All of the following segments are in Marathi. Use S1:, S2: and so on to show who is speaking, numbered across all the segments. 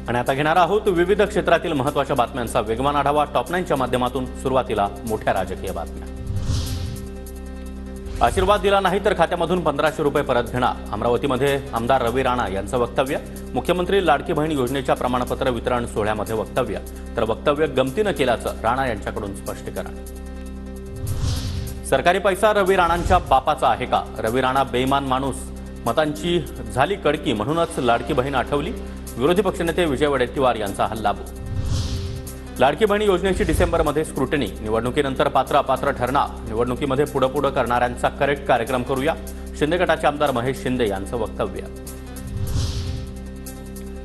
S1: आणि आता घेणार आहोत विविध क्षेत्रातील महत्त्वाच्या बातम्यांचा वेगवान आढावा टॉप 9च्या माध्यमातून। सुरुवातीला मोठ्या राजकीय बातम्या। आशीर्वाद दिला नाही तर खात्यामधून 1500 रुपये परत घेणार। अमरावतीमध्ये आमदार रवी राणा यांचं वक्तव्य। मुख्यमंत्री लाडकी बहीण योजनेच्या प्रमाणपत्र वितरण सोहळ्यामध्ये वक्तव्य, तर वक्तव्य गमतीनं केल्याचं राणा यांच्याकडून स्पष्टीकरण। सरकारी पैसा रवी राणांच्या बापाचा आहे का? रवी राणा बेईमान माणूस, मतांची झाली कडकी म्हणूनच लाडकी बहीण आठवली। विरोधी पक्षनेते विजय वडेट्टीवार यांचा हल्लाबोल। लाडकी बहीण योजनेची डिसेंबरमध्ये स्क्रुटिनी, निवडणुकीनंतर पात्र अपात्र ठरणार। निवडणुकीमध्ये पुढे करणाऱ्यांचा करेक्ट कार्यक्रम करूया। शिंदे गटाचे आमदार महेश शिंदे यांचं वक्तव्य।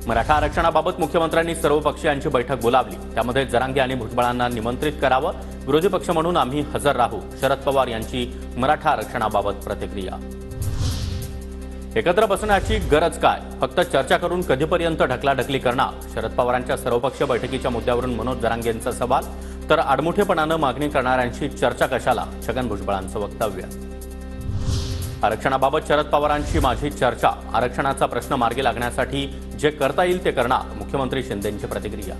S1: मराठा आरक्षणाबाबत मुख्यमंत्र्यांनी सर्वपक्षीयांची बैठक बोलावली। त्यामध्ये जरांगे आणि भुजबळांना निमंत्रित करावं। विरोधी पक्ष म्हणून आम्ही हजर राहू। शरद पवार यांची मराठा आरक्षणाबाबत प्रतिक्रिया। एकत्र बसण्याची गरज काय? फक्त चर्चा करून कधीपर्यंत ढकलाढकली करणार? शरद पवारांच्या सर्वपक्षीय बैठकीच्या मुद्द्यावरून मनोज जरांगेंचा सवाल, तर आडमुठेपणानं मागणी करणाऱ्यांशी चर्चा कशाला? छगन भुजबळांचं वक्तव्य। आरक्षणाबाबत शरद पवारांची माझी चर्चा। आरक्षणाचा प्रश्न मार्गी लागण्यासाठी जे करता येईल ते करणार। मुख्यमंत्री शिंदेंची प्रतिक्रिया।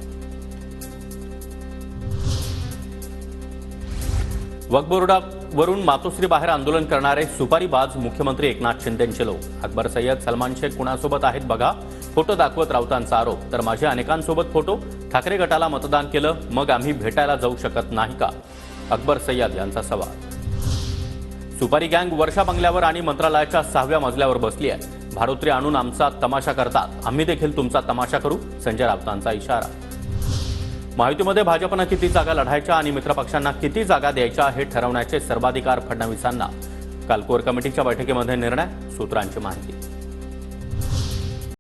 S1: वक्फ बोर्डावरून मातोश्री बाहेर आंदोलन करणारे सुपारीबाज मुख्यमंत्री एकनाथ शिंदेंचे लोक। अकबर सय्यद, सलमान शेख कुणासोबत आहेत बघा, फोटो दाखवत राऊतांचा आरोप। तर माझे अनेकांसोबत फोटो, ठाकरे गटाला मतदान केलं मग आम्ही भेटायला जाऊ शकत नाही का? अकबर सय्यद यांचा सवाल। सुपारी गँग वर्षा बंगल्यावर आणि मंत्रालयाच्या 6व्या मजल्यावर बसली आहे। भाडोत्री आणून आमचा तमाशा करतात, आम्ही देखील तुमचा तमाशा करू। संजय राऊतांचा इशारा। महायुतीमध्ये भाजपनं किती जागा लढायच्या आणि मित्रपक्षांना किती जागा द्यायच्या हे ठरवण्याचे सर्वाधिकार फडणवीसांना। काल कोर कमिटीच्या बैठकीमध्ये निर्णय, सूत्रांची माहिती।